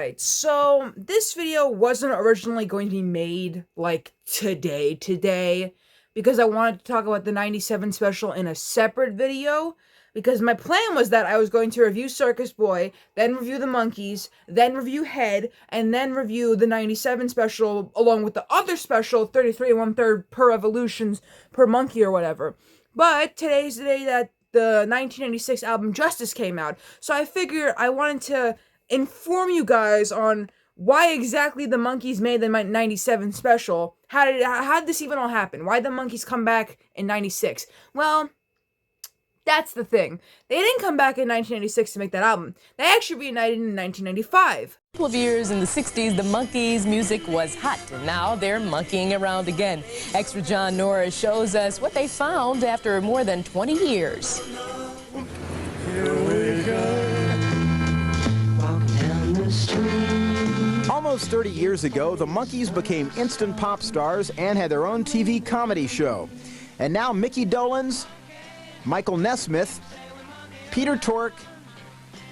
Alright, so this video wasn't originally going to be made, like, today, because I wanted to talk about the 97 special in a separate video, because my plan was that I was going to review Circus Boy, then review the Monkees, then review Head, and then review the 97 special, along with the other special, 33 1/3 per evolutions per monkey or whatever. But today's the day that the 1996 album Justus came out, so I figured I wanted to inform you guys on why exactly the Monkees made the 97 special. How did this even all happen? Why the Monkees come back in 96? Well, that's the thing. They didn't come back in 1996 to make that album. They actually reunited in 1995. A couple of years in the 60s, the Monkees' music was hot, and now they're monkeying around again. Extra John Norris shows us what they found after more than 20 years. Here we go. Almost 30 years ago, the Monkees became instant pop stars and had their own TV comedy show. And now Mickey Dolenz, Michael Nesmith, Peter Tork,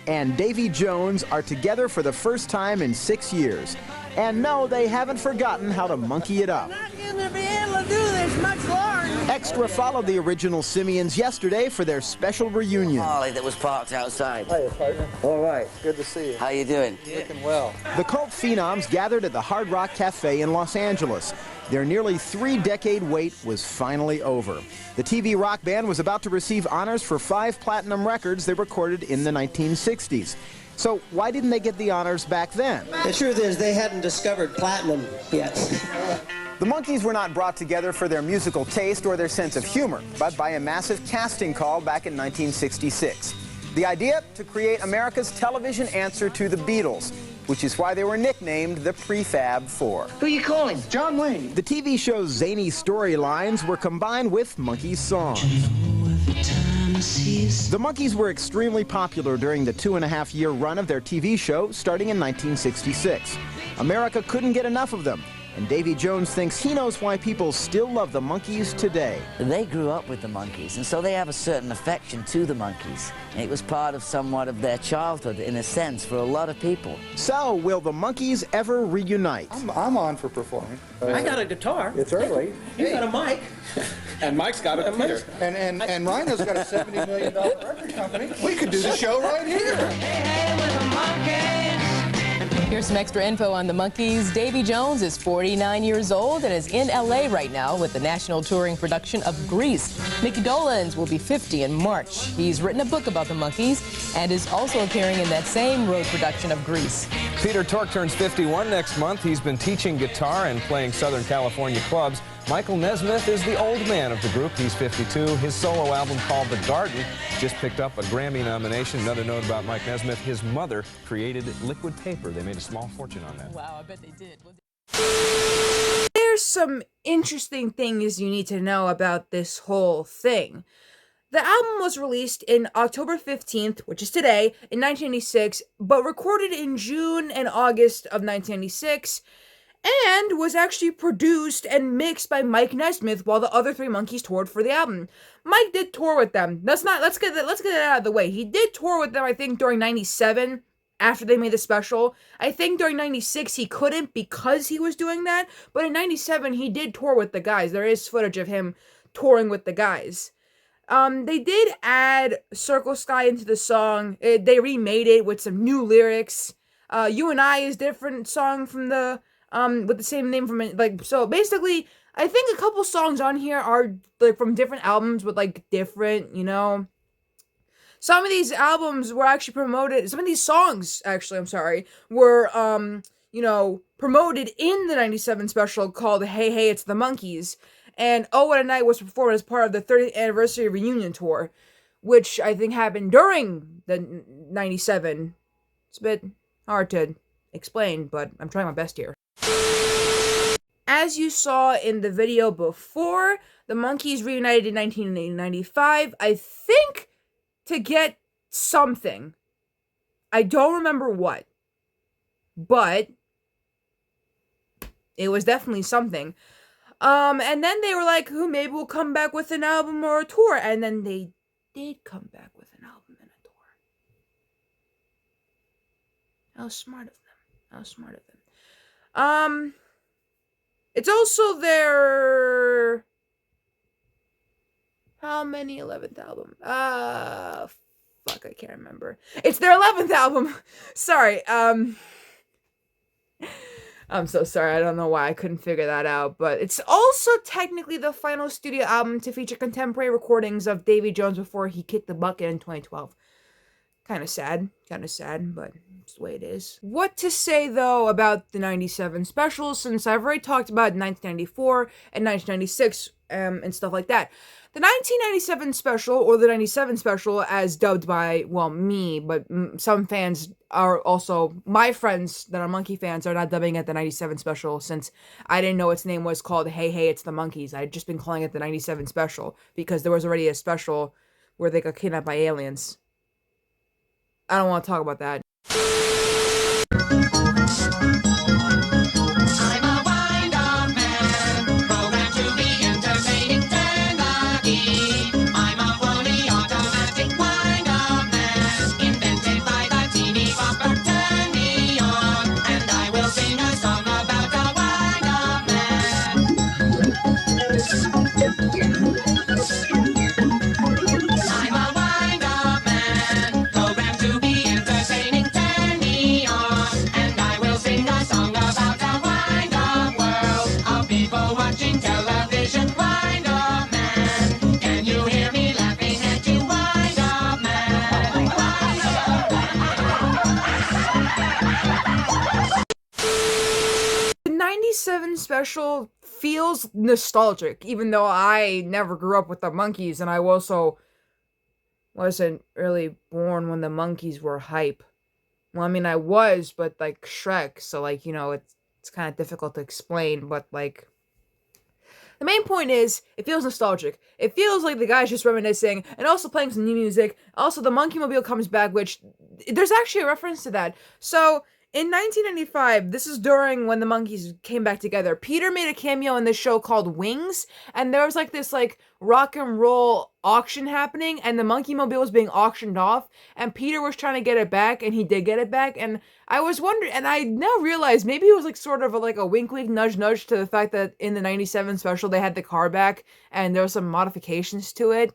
and Davy Jones are together for the first time in 6 years. And no, they haven't forgotten how to monkey it up. Not gonna be able to do this much longer. Extra followed the original Simians yesterday for their special reunion. Harley that was parked outside. Hiya, partner. All right. Good to see you. How you doing? Looking well. The cult phenoms gathered at the Hard Rock Cafe in Los Angeles. Their nearly 3-decade wait was finally over. The TV rock band was about to receive honors for 5 platinum records they recorded in the 1960s. So why didn't they get the honors back then? The truth is they hadn't discovered platinum yet. The Monkees were not brought together for their musical taste or their sense of humor, but by a massive casting call back in 1966. The idea? To create America's television answer to the Beatles, which is why they were nicknamed the Prefab Four. Who you calling? John Wayne. The TV show's zany storylines were combined with Monkees songs. The Monkees were extremely popular during the 2.5-year run of their TV show starting in 1966. America couldn't get enough of them, and Davy Jones thinks he knows why people still love the Monkees today. They grew up with the Monkees, and so they have a certain affection to the Monkees. It was part of somewhat of their childhood, in a sense, for a lot of people. So, will the Monkees ever reunite? I'm on for performing. I got a guitar. It's early. You got a mic. And Mike's got a computer. And Rhino's got a $70 million record company. We could do the show right here. Here's some extra info on the Monkees. Davy Jones is 49 years old and is in LA right now with the national touring production of Grease. Mickey Dolenz will be 50 in March. He's written a book about the Monkees and is also appearing in that same road production of Grease. Peter Tork turns 51 next month. He's been teaching guitar and playing Southern California clubs. Michael Nesmith is the old man of the group. He's 52. His solo album called The Garden just picked up a Grammy nomination. Another note about Mike Nesmith, his mother created liquid paper. They made a small fortune on that. Wow, I bet they did. There's some interesting things you need to know about this whole thing. The album was released in October 15th, which is today, in 1996, but recorded in June and August of 1996, and was actually produced and mixed by Mike Nesmith while the other 3 Monkees toured for the album. Mike did tour with them. Let's get that out of the way. He did tour with them, I think, during 97, after they made the special. I think during 96 he couldn't because he was doing that, but in 97 he did tour with the guys. There is footage of him touring with the guys. They did add Circle Sky into the song. They remade it with some new lyrics. You and I is a different song from the with the same name from it. Like, so basically, I think a couple songs on here are like from different albums with like different, you know. Some of these albums were actually promoted. Some of these songs, actually, I'm sorry, were you know, promoted in the 97 special called Hey Hey It's the Monkees. And Oh What a Night was performed as part of the 30th anniversary reunion tour, which I think happened during the 97. It's a bit hard to explain, but I'm trying my best here. As you saw in the video before, the Monkees reunited in 1995, I think, to get something. I don't remember what, but it was definitely something. And then they were like, maybe we'll come back with an album or a tour. And then they did come back with an album and a tour. How smart of them. How smart of them. It's also their... How many 11th album? Fuck, I can't remember. It's their 11th album. Sorry, I'm so sorry, I don't know why I couldn't figure that out, but it's also technically the final studio album to feature contemporary recordings of Davy Jones before he kicked the bucket in 2012. Kind of sad, but it's the way it is. What to say, though, about the 97 specials, since I've already talked about 1994 and 1996, and stuff like that. The 1997 special, or the 97 special, as dubbed by, well, me, but some fans are also, my friends that are Monkee fans are not dubbing it the 97 special, since I didn't know its name was called Hey Hey It's the Monkees. I had just been calling it the 97 special, because there was already a special where they got kidnapped by aliens. I don't want to talk about that. Special feels nostalgic, even though I never grew up with the Monkees, and I also wasn't really born when the Monkees were hype. Well, I mean, I was, but like Shrek, so like, you know, it's kind of difficult to explain, but like, the main point is, it feels nostalgic. It feels like the guy's just reminiscing, and also playing some new music. Also, the Monkey Mobile comes back, which, there's actually a reference to that. So, in 1995, this is during when the Monkees came back together. Peter made a cameo in this show called Wings, and there was like this like rock and roll auction happening, and the Monkey Mobile was being auctioned off, and Peter was trying to get it back, and he did get it back, and I was wondering, and I now realize maybe it was like sort of a wink wink nudge nudge to the fact that in the 97 special they had the car back, and there were some modifications to it.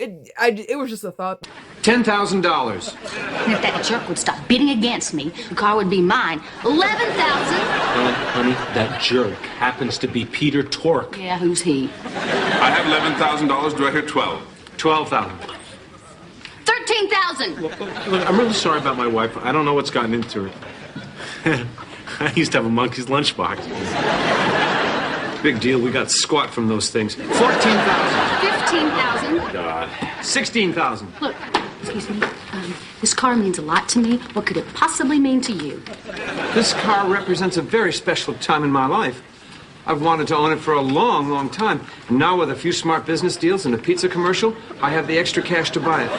It was just a thought. $10,000. And if that jerk would stop bidding against me, the car would be mine. $11,000. Well, honey, that jerk happens to be Peter Tork. Yeah, who's he? I have $11,000. Do I hear 12? 12,000. 13,000. Look, I'm really sorry about my wife. I don't know what's gotten into her. I used to have a Monkees lunchbox. Big deal. We got squat from those things. 14,000. 15,000. God. 16,000. Look, excuse me. This car means a lot to me. What could it possibly mean to you? This car represents a very special time in my life. I've wanted to own it for a long, long time. And now with a few smart business deals and a pizza commercial, I have the extra cash to buy it.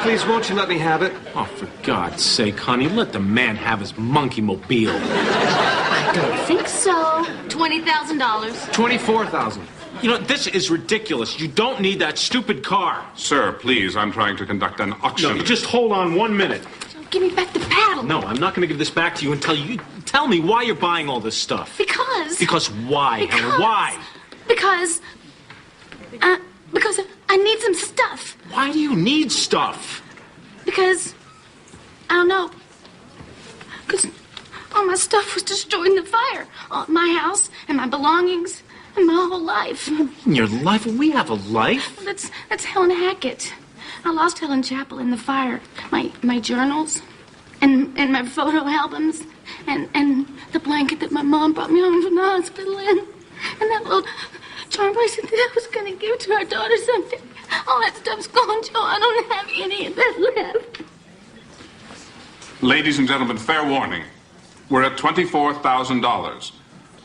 Please, won't you let me have it? Oh, for God's sake, honey, let the man have his monkey mobile. I don't think so. $20,000. 24,000. You know, this is ridiculous. You don't need that stupid car. Sir, please, I'm trying to conduct an auction. No, just hold on 1 minute. Give me back the paddle. No, I'm not going to give this back to you until you tell me why you're buying all this stuff. Because. Because why, Helen? Why? Because I need some stuff. Why do you need stuff? Because, I don't know. Because all my stuff was destroyed in the fire. My house and my belongings and my whole life. In your life? We have a life. That's Helen Hackett. I lost Helen Chapel in the fire. My journals and my photo albums and the blanket that my mom brought me home from the hospital in. And that little charm bracelet that I was going to give to our daughter someday. All that stuff's gone, Joe. I don't have any of that left. Ladies and gentlemen, fair warning. We're at $24,000.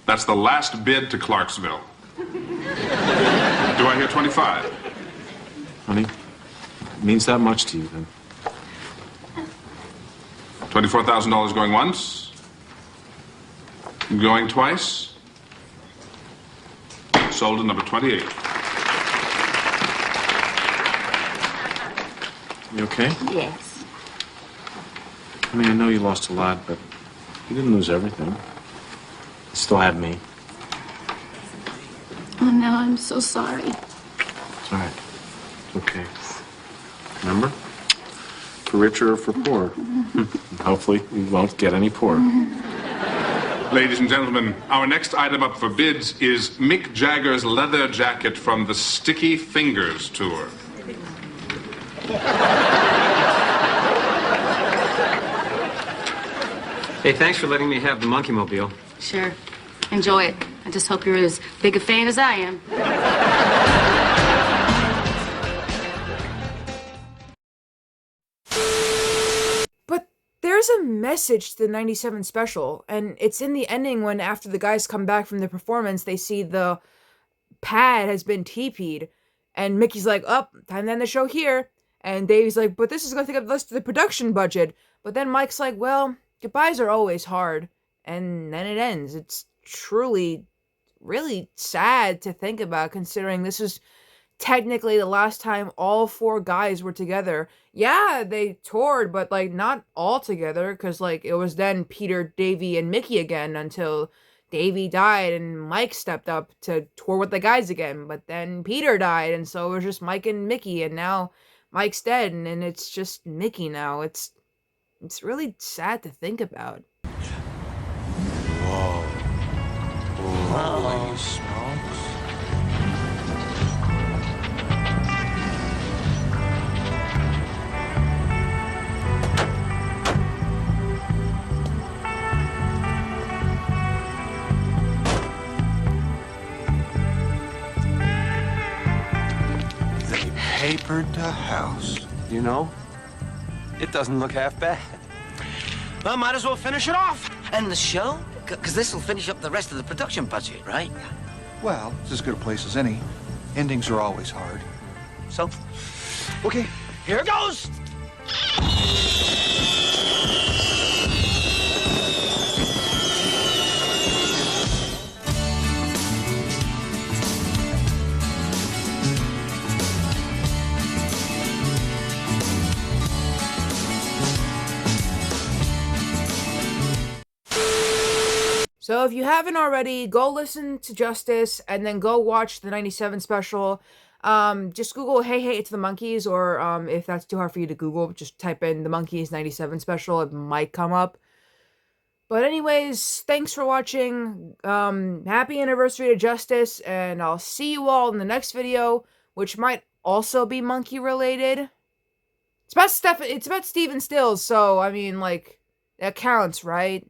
That's the last bid to Clarksville. Do I hear 25? Honey, it means that much to you, then. $24,000 going once? Going twice? Sold to number 28. You okay? Yes. I mean, I know you lost a lot, but you didn't lose everything. You still have me. Oh, no, I'm so sorry. It's all right. Okay. Remember? For richer or for poor. Hopefully, we won't get any poorer. Ladies and gentlemen, our next item up for bids is Mick Jagger's leather jacket from the Sticky Fingers tour. Hey, thanks for letting me have the Monkey Mobile. Sure. Enjoy it. I just hope you're as big a fan as I am. But there's a message to the 97 special, and it's in the ending when after the guys come back from the performance, they see the pad has been TP'd, and Mickey's like, oh, time to end the show here. And Davey's like, but this is going to take up the rest of the production budget. But then Mike's like, well, goodbyes are always hard. And then it ends. It's truly, really sad to think about, considering this is technically the last time all four guys were together. Yeah, they toured, but, like, not all together, because, like, it was then Peter, Davey, and Mickey again until Davey died and Mike stepped up to tour with the guys again. But then Peter died, and so it was just Mike and Mickey, and now Mike's dead, and it's just Mickey now. It's really sad to think about. Whoa. Holy smokes. They papered the house. You know, it doesn't look half bad. Well, might as well finish it off. And the show? Because this will finish up the rest of the production budget, right? Well, it's as good a place as any. Endings are always hard. So, Okay, here it goes. So if you haven't already, go listen to Justus and then go watch the 97 special. Just Google Hey Hey It's the Monkees, or if that's too hard for you to Google, just type in the Monkees 97 special. It might come up. But anyways, thanks for watching. Happy anniversary to Justus, and I'll see you all in the next video, which might also be monkey related. It's about Steven Stills, so I mean, like, that counts, right?